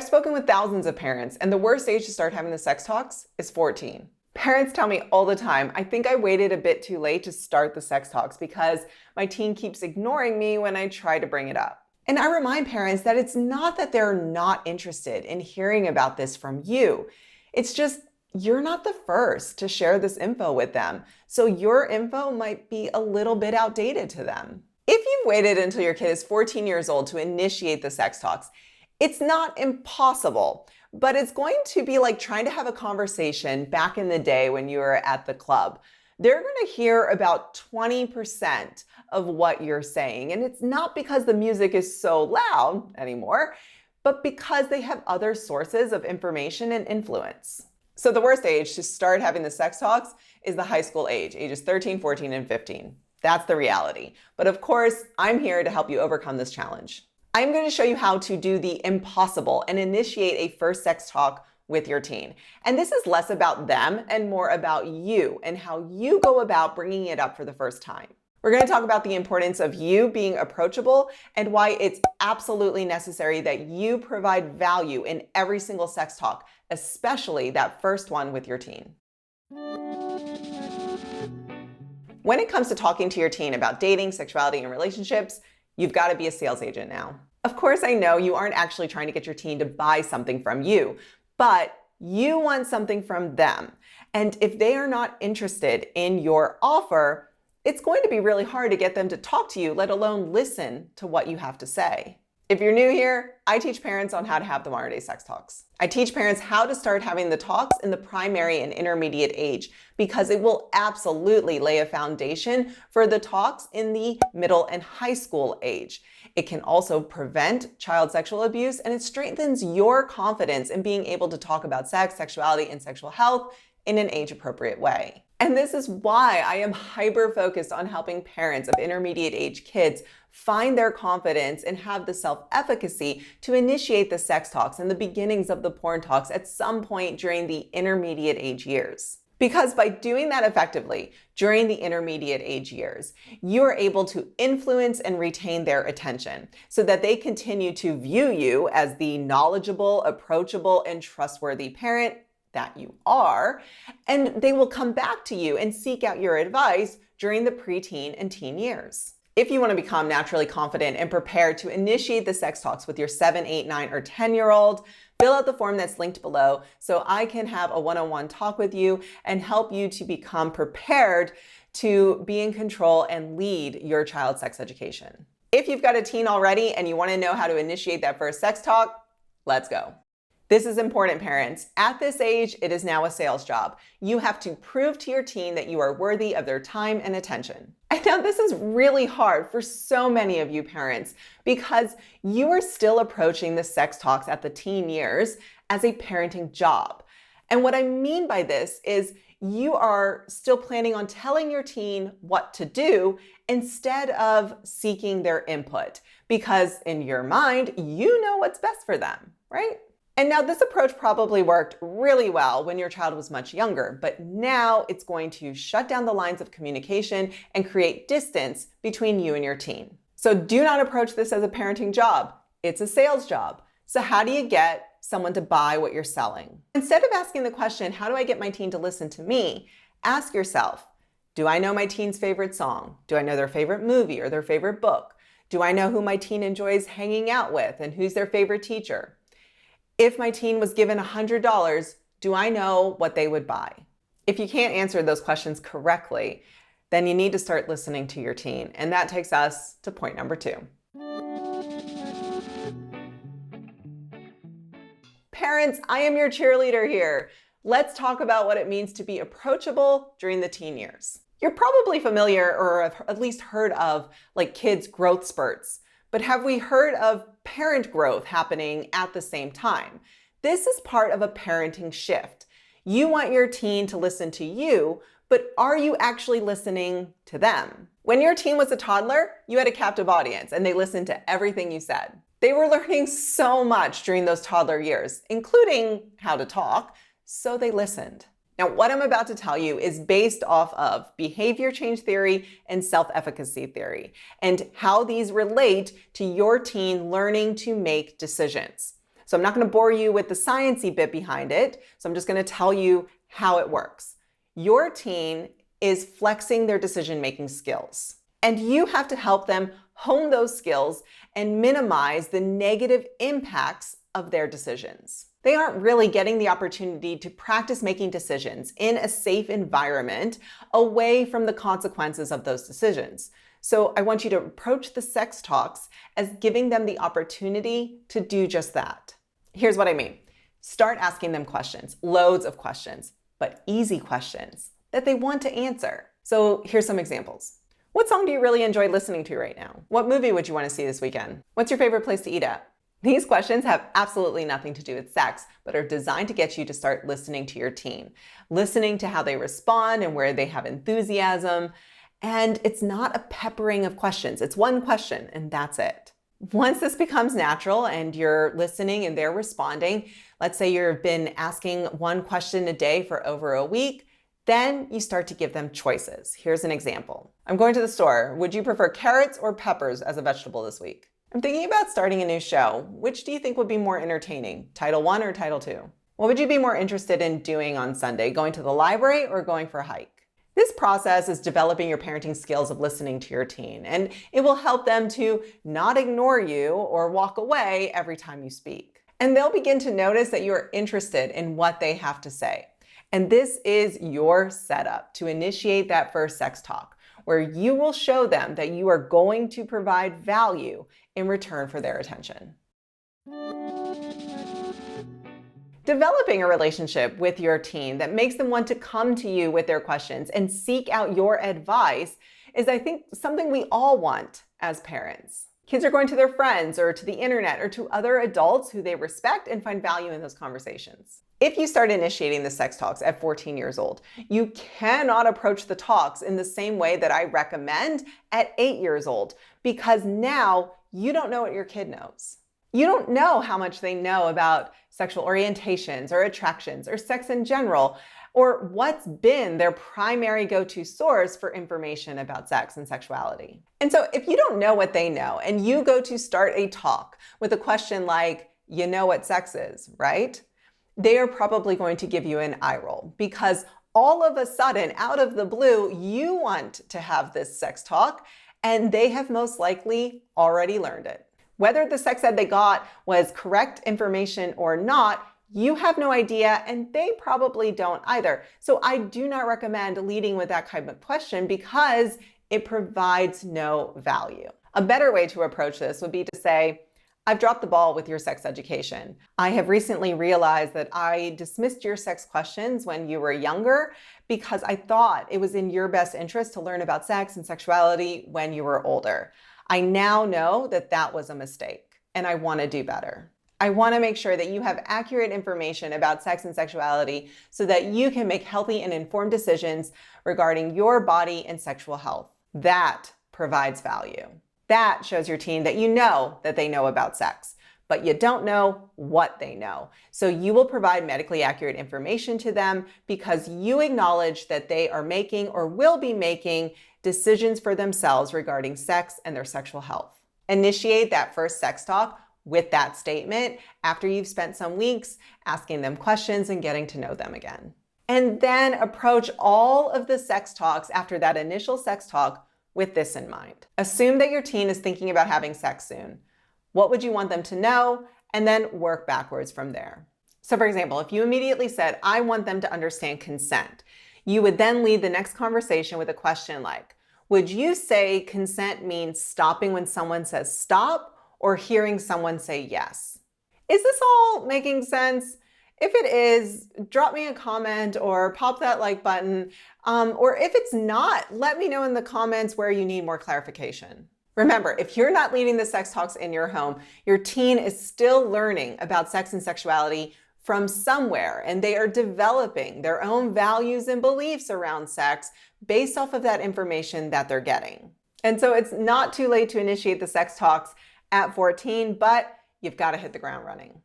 I've spoken with thousands of parents, and the worst age to start having the sex talks is 14. Parents tell me all the time, I think I waited a bit too late to start the sex talks because my teen keeps ignoring me when I try to bring it up. And I remind parents that it's not that they're not interested in hearing about this from you. It's just you're not the first to share this info with them, so your info might be a little bit outdated to them. If you've waited until your kid is 14 years old to initiate the sex talks, it's not impossible, but it's going to be like trying to have a conversation back in the day when you were at the club. They're going to hear about 20% of what you're saying, and it's not because the music is so loud anymore, but because they have other sources of information and influence. So the worst age to start having the sex talks is the high school age, ages 13, 14, and 15. That's the reality. But of course, I'm here to help you overcome this challenge. I'm going to show you how to do the impossible and initiate a first sex talk with your teen. And this is less about them and more about you and how you go about bringing it up for the first time. We're going to talk about the importance of you being approachable and why it's absolutely necessary that you provide value in every single sex talk, especially that first one with your teen. When it comes to talking to your teen about dating, sexuality, and relationships, you've got to be a sales agent now. Of course, I know you aren't actually trying to get your teen to buy something from you, but you want something from them. And if they are not interested in your offer, it's going to be really hard to get them to talk to you, let alone listen to what you have to say. If you're new here, I teach parents on how to have the modern day sex talks. I teach parents how to start having the talks in the primary and intermediate age because it will absolutely lay a foundation for the talks in the middle and high school age. It can also prevent child sexual abuse, and it strengthens your confidence in being able to talk about sex, sexuality, and sexual health in an age-appropriate way. And this is why I am hyper-focused on helping parents of intermediate age kids find their confidence and have the self-efficacy to initiate the sex talks and the beginnings of the porn talks at some point during the intermediate age years. Because by doing that effectively during the intermediate age years, you are able to influence and retain their attention so that they continue to view you as the knowledgeable, approachable, and trustworthy parent that you are, and they will come back to you and seek out your advice during the preteen and teen years. If you want to become naturally confident and prepared to initiate the sex talks with your 7, 8, 9, or 10-year-old, fill out the form that's linked below so I can have a one-on-one talk with you and help you to become prepared to be in control and lead your child's sex education. If you've got a teen already and you want to know how to initiate that first sex talk, let's go. This is important, parents. At this age, it is now a sales job. You have to prove to your teen that you are worthy of their time and attention. And now this is really hard for so many of you parents because you are still approaching the sex talks at the teen years as a parenting job. And what I mean by this is you are still planning on telling your teen what to do instead of seeking their input because in your mind, you know what's best for them, right? And now this approach probably worked really well when your child was much younger, but now it's going to shut down the lines of communication and create distance between you and your teen. So do not approach this as a parenting job. It's a sales job. So how do you get someone to buy what you're selling? Instead of asking the question, how do I get my teen to listen to me? Ask yourself, do I know my teen's favorite song? Do I know their favorite movie or their favorite book? Do I know who my teen enjoys hanging out with and who's their favorite teacher? If my teen was given $100, do I know what they would buy? If you can't answer those questions correctly, then you need to start listening to your teen. And that takes us to point number 2. Parents, I am your cheerleader here. Let's talk about what it means to be approachable during the teen years. You're probably familiar or have at least heard of like kids' growth spurts. But have we heard of parent growth happening at the same time? This is part of a parenting shift. You want your teen to listen to you, but are you actually listening to them? When your teen was a toddler, you had a captive audience and they listened to everything you said. They were learning so much during those toddler years, including how to talk, so they listened. Now, what I'm about to tell you is based off of behavior change theory and self-efficacy theory, and how these relate to your teen learning to make decisions. So I'm not going to bore you with the sciencey bit behind it. So I'm just going to tell you how it works. Your teen is flexing their decision-making skills, and you have to help them hone those skills and minimize the negative impacts of their decisions. They aren't really getting the opportunity to practice making decisions in a safe environment away from the consequences of those decisions. So I want you to approach the sex talks as giving them the opportunity to do just that. Here's what I mean. Start asking them questions, loads of questions, but easy questions that they want to answer. So here's some examples. What song do you really enjoy listening to right now? What movie would you want to see this weekend? What's your favorite place to eat at? These questions have absolutely nothing to do with sex, but are designed to get you to start listening to your teen, listening to how they respond and where they have enthusiasm. And it's not a peppering of questions. It's one question and that's it. Once this becomes natural and you're listening and they're responding, let's say you've been asking one question a day for over a week, then you start to give them choices. Here's an example. I'm going to the store. Would you prefer carrots or peppers as a vegetable this week? I'm thinking about starting a new show. Which do you think would be more entertaining, Title I or Title II? What would you be more interested in doing on Sunday, going to the library or going for a hike? This process is developing your parenting skills of listening to your teen, and it will help them to not ignore you or walk away every time you speak. And they'll begin to notice that you are interested in what they have to say. And this is your setup to initiate that first sex talk, where you will show them that you are going to provide value in return for their attention. Developing a relationship with your teen that makes them want to come to you with their questions and seek out your advice is, I think, something we all want as parents. Kids are going to their friends or to the internet or to other adults who they respect and find value in those conversations. If you start initiating the sex talks at 14 years old, you cannot approach the talks in the same way that I recommend at 8 years old, because now you don't know what your kid knows. You don't know how much they know about sexual orientations or attractions or sex in general, or what's been their primary go-to source for information about sex and sexuality. And so if you don't know what they know and you go to start a talk with a question like, you know what sex is, right? They are probably going to give you an eye roll, because all of a sudden, out of the blue, you want to have this sex talk, and they have most likely already learned it. Whether the sex ed they got was correct information or not, you have no idea, and they probably don't either. So I do not recommend leading with that kind of question, because it provides no value. A better way to approach this would be to say, I've dropped the ball with your sex education. I have recently realized that I dismissed your sex questions when you were younger because I thought it was in your best interest to learn about sex and sexuality when you were older. I now know that that was a mistake, and I want to do better. I want to make sure that you have accurate information about sex and sexuality so that you can make healthy and informed decisions regarding your body and sexual health. That provides value. That shows your teen that you know that they know about sex, but you don't know what they know. So you will provide medically accurate information to them because you acknowledge that they are making or will be making decisions for themselves regarding sex and their sexual health. Initiate that first sex talk with that statement after you've spent some weeks asking them questions and getting to know them again. And then approach all of the sex talks after that initial sex talk with this in mind. Assume that your teen is thinking about having sex soon. What would you want them to know? And then work backwards from there. So for example, if you immediately said, I want them to understand consent, you would then lead the next conversation with a question like, would you say consent means stopping when someone says stop, or hearing someone say yes? Is this all making sense? If it is, drop me a comment or pop that like button. Or if it's not, let me know in the comments where you need more clarification. Remember, if you're not leading the sex talks in your home, your teen is still learning about sex and sexuality from somewhere, and they are developing their own values and beliefs around sex based off of that information that they're getting. And so it's not too late to initiate the sex talks at 14, but you've got to hit the ground running.